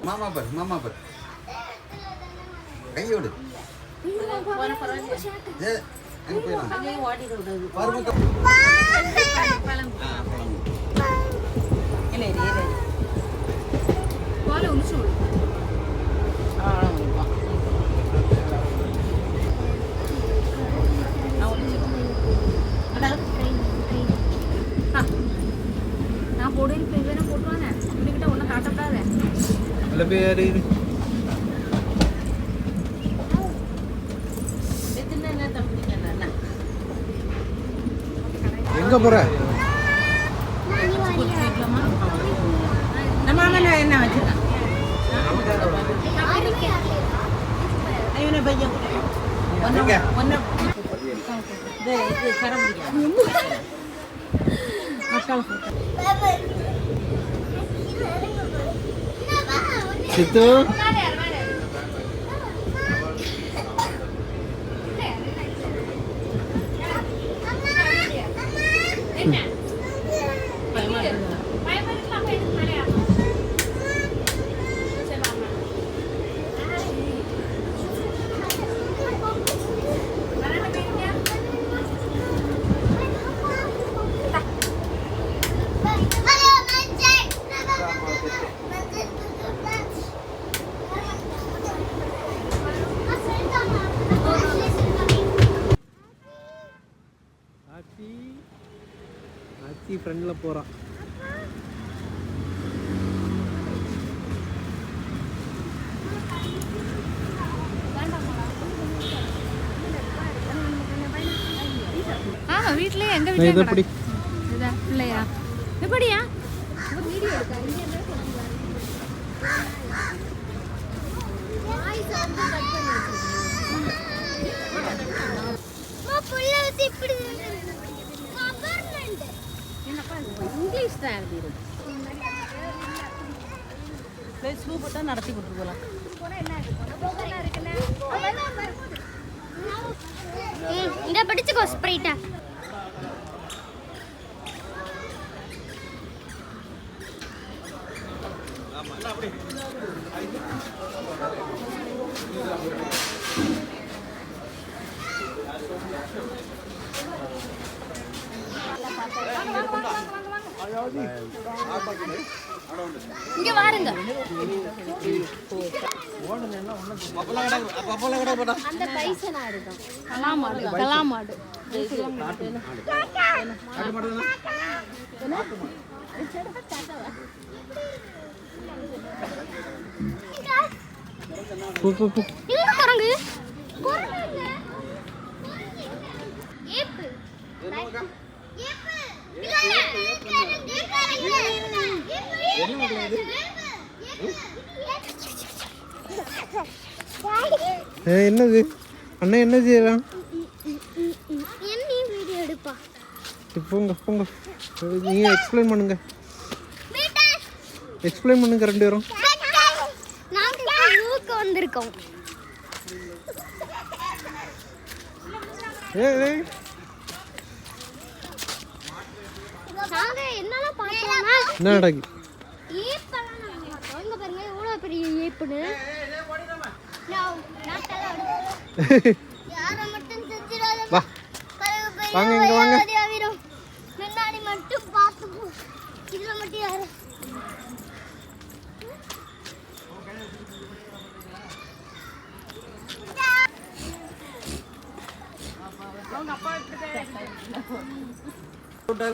மாமா பார் கையோடு நான் போடு போட்டுவாங்க இவனுக்கிட்ட ஒன்றும் காட்டப்படாத நல்ல பேர் எங்க போற நம்ம என்ன வச்சுருக்கான் சித்து ஆச்சி ஃப்ரெண்டில் போகிறான். வீட்லயே எங்க வீட்லயே பிள்ளையா எப்படியா வீடியோ எடுக்க இங்கிலீஷ் தான் எழுதிடும் போட்டால் நடத்தி கொடுத்து போகலாம். இங்க படிச்சுக்கோ ஸ்ப்ரைட்டா. இங்க வாருங்க. அந்த பைசனா இருக்கும். கலாமாடு குரங்கு என்னது அண்ணா என்ன செய்யலாம்? வீடியோ எடுப்பா. போங்க நீங்க எக்ஸ்பிளைன் பண்ணுங்க. எக்ஸ்பிளைன் பண்ணுங்க ரெண்டு பேரும். நாங்க ஊருக்கு வந்திருக்கோம். நாங்க என்னலாம் பார்த்தோம்னா என்ன நடக்கு? ஏப்பலாம் நாங்க பார்த்தோம். இங்க பாருங்க எவ்வளவு பெரிய ஏப்புன்னு. யார மட்டும் செஞ்சிராத. வா வாங்க இங்க வாங்க. முன்னாடி மட்டும் பாத்து போ. இதுல மட்டும் யாரு? அவங்க அப்பா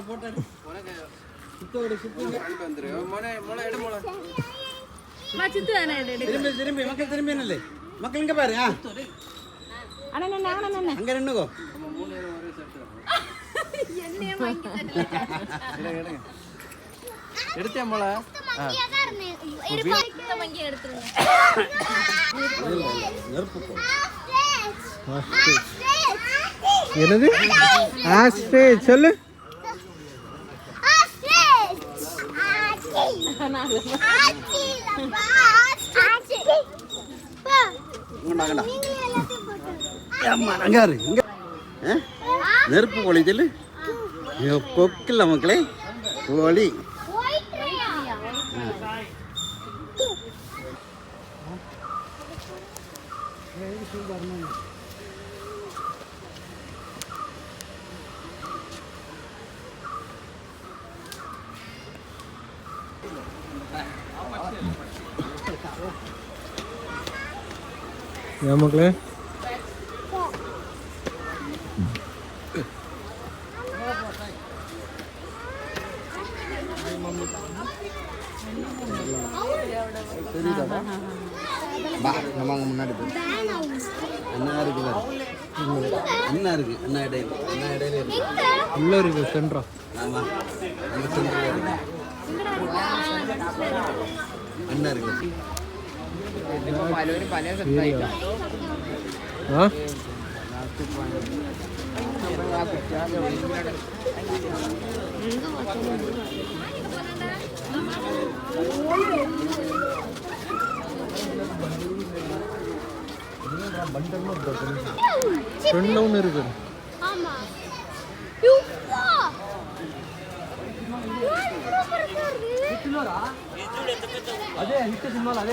போட்டாரு சுத்தோட சுத்துங்க வந்துரு. மொளை எடு மொளை. சித்து தானே திரும்பி மக்கள் திரும்பி என்னலே மக்கள் இங்க பாரு. அண்ணா அங்க நின்னுகோ. என்னைய வாங்கி எடுத்தே மொளை. என்னது ஆஸ்ட்ரே சொல்லு. நெருப்பு கோழி சொல்லு. கொக்கில்ல மக்களே கோழி. நமக்கு நம்ம முன்னாடி அண்ணா இருக்கு அண்ணா இருக்கு அண்ணா இடையில இருக்கு உள்ள இருக்கு சென்ட்ரா ஆமா அந்த சென்ட்ரா இருக்கு அண்ணா இருக்கு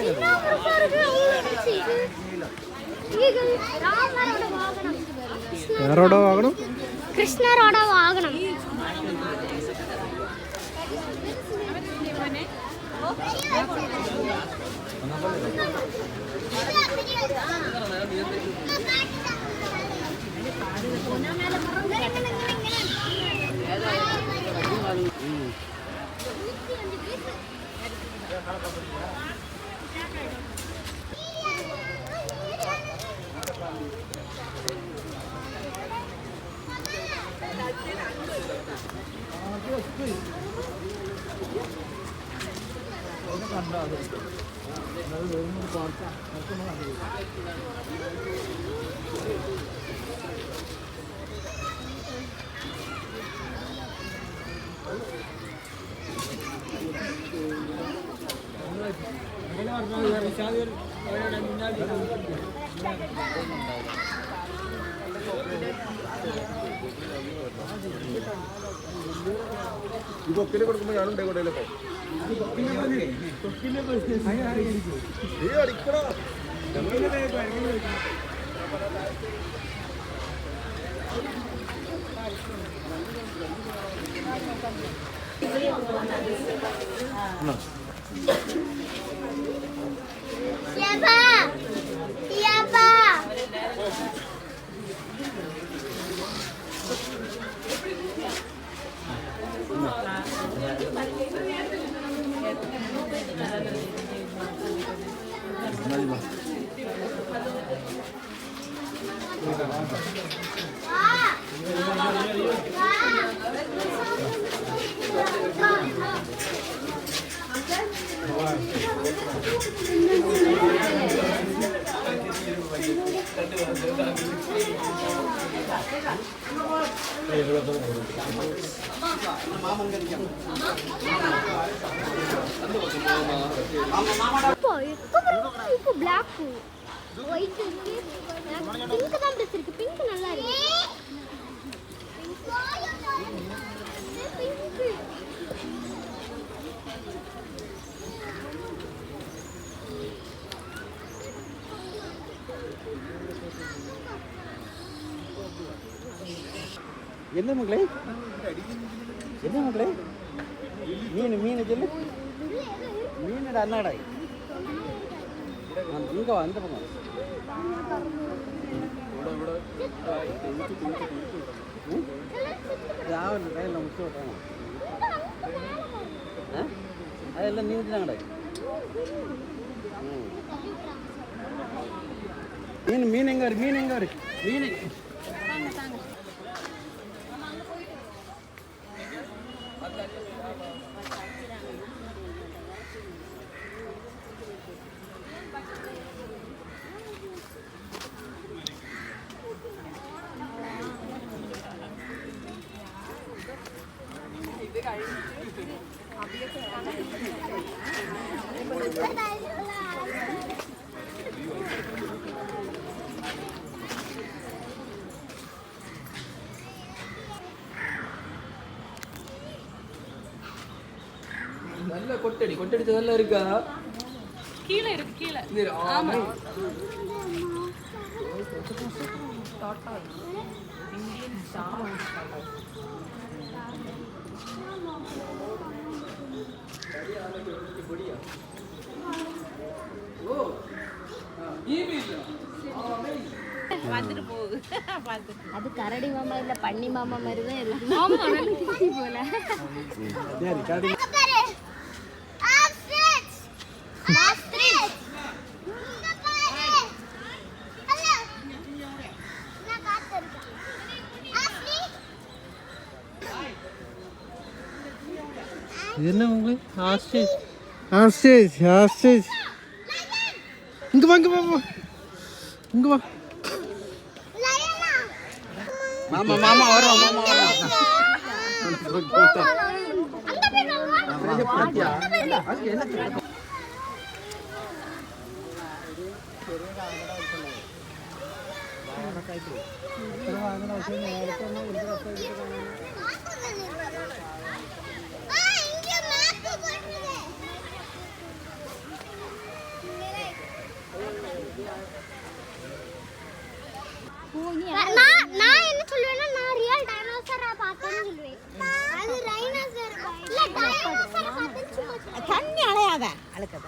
இருக்கு யாரோட வாகனம் கிருஷ்ணரோட வாகனம் കൊക്കില് കൊടുക്കുമ്പോ ഞാനും കൊടയിലൊക്കെ അടിക്കണോ இப்போ black white இருக்கு pink தான் dress இருக்கு pink நல்லா இருக்கு என்ன மக்களே என்ன மக்களே மீன் சொல்லு மீனடா அண்ணாடா இங்கே வா அந்த பக்கம் யாவது கையில் முடிச்சு விட்டாங்க அதெல்லாம் நீந்தாங்கடா மீன் எங்கே இருக்கு மீன் எங்கே இருக்கு மீன் நல்ல கொட்டடிச்சதெல்லாம் இருக்கா கீழே இருக்கு கீழே ஆமா அது கரடி மாமா இல்ல பன்னி மாமா மாதிரி தான் இருக்கு. ஆமா ரெண்டு போல. சரி கரடி இது என்ன உங்களுக்கு ஆஸ்ட்ரேஜ் ஆஸ்ட்ரேஜ் ஆஸ்ட்ரேஜ் இங்க வா இங்க வா இங்க வா மாமா மாமா வரோம் மாமா வரோம் நான் என்ன சொல்லுவேன்னா நான் ரியல் டைனோசரை பார்த்தேன்னு சொல்லுவேன். அது ரைனோசர் இல்ல டைனோசரை பார்த்தேன்னு சும்மா சொல்லுவேன். தண்ணி அலையாத அழுக்கத.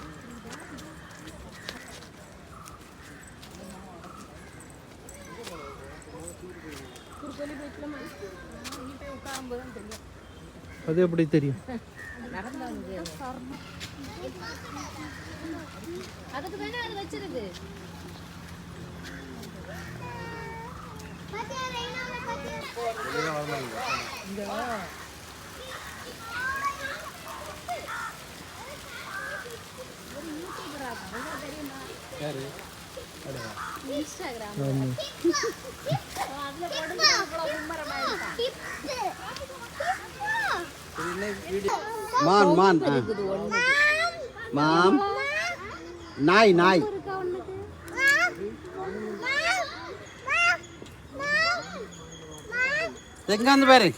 அது எப்படி தெரியும்? அதுக்கு தானே அது வச்சிருக்கு. பாத்தியா ரைனோவை பாத்தியா? யாரு இன்ஸ்டாகிராம் ஆமா. அதுல போடுங்க அவ்வளவு உம்மரமாயிட்டா. மான் மான் மாம் நாய் நாய் எங்க வந்து பாரு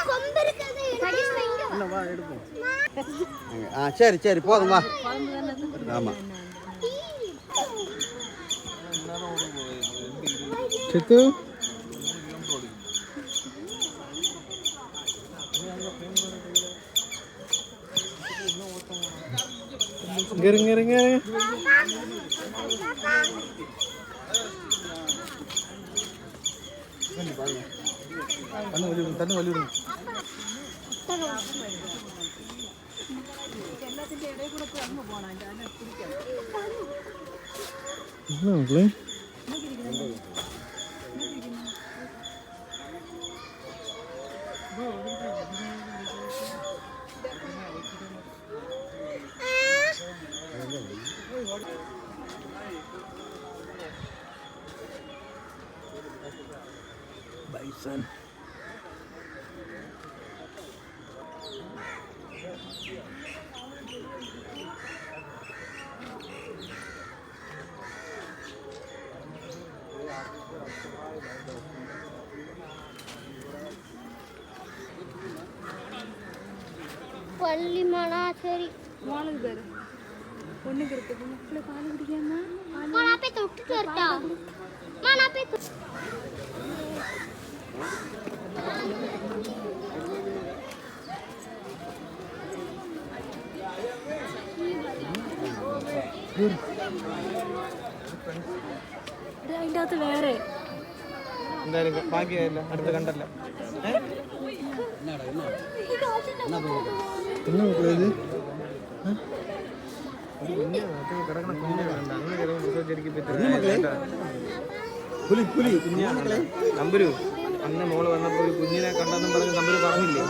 கொம்பு இருக்குது. சதீஷ் இங்க வா. வா எடுப்போம் சரி சரி போதும் வா ஆமா சித்து இங்க இருங்க இருங்க தண்ணி வலி விடுங்க என்ன மக்களே bison பள்ளிமானா சரி வாழுது பாரு. பொண்ணுக்கு இருக்கு. முக்கில பால் குடிக்காம நான் போய் தொட்டுட்டு வரட்டா? நான் போய் അതിൻ്റെ അകത്ത് വേറെ എന്തായാലും ബാക്കിയായില്ല അടുത്ത കണ്ടല്ല என்ன மக்களே இது കിടക്കണ കുഞ്ഞ വേണ്ട അങ്ങനെ കിടക്കും പുസ്തകച്ചടിക്ക് പറ്റില്ല പുലി പുലി നമ്പരു അന്ന് മോള് വന്നപ്പോൾ ഒരു കുഞ്ഞിനെ കണ്ടെന്നും പറഞ്ഞ് നമ്പര് പറഞ്ഞില്ലേ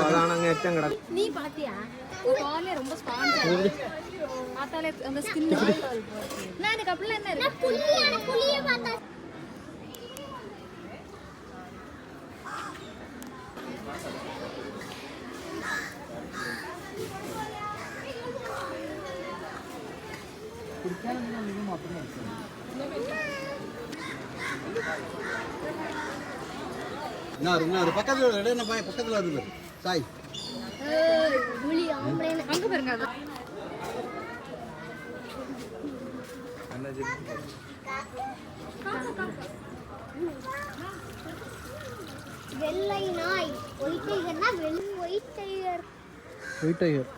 അതാണ് അങ്ങ് ഏറ്റവും കിടക്കും நீ பாத்தியா காலே ரொம்ப ஸ்பாஞ்சா பார்த்தாலே அந்த ஸ்கின் நான் எனக்கு அப்படிலாம் என்ன இருக்கு புலியை பார்த்தா இன்னொரு பக்கத்துல என்ன பக்கத்துல வருது சாய் புலி ஆம்பளை அங்க பாருங்க அது வெள்ளை நாய் ஒயிட் டைகர்னா ஒயிட் டைகர் ஒயிட் டைகர்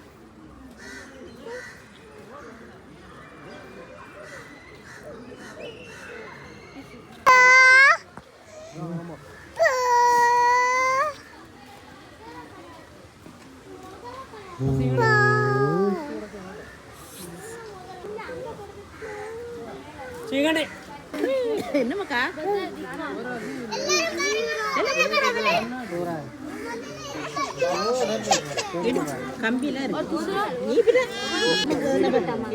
என்னமாக்கா கம்பியில இருக்கு நீ பின்ன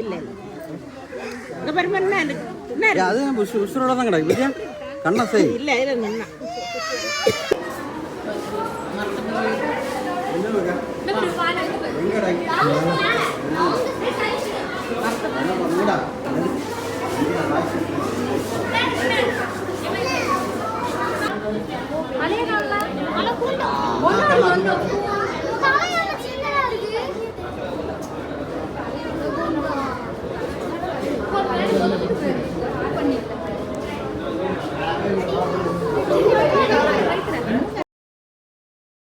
இல்ல இங்க பாருமா என்ன அது உசுரோட தான் கிடக்கு விஜயா கண்ணா செய் இல்ல இல்ல நின்னா எங்கடா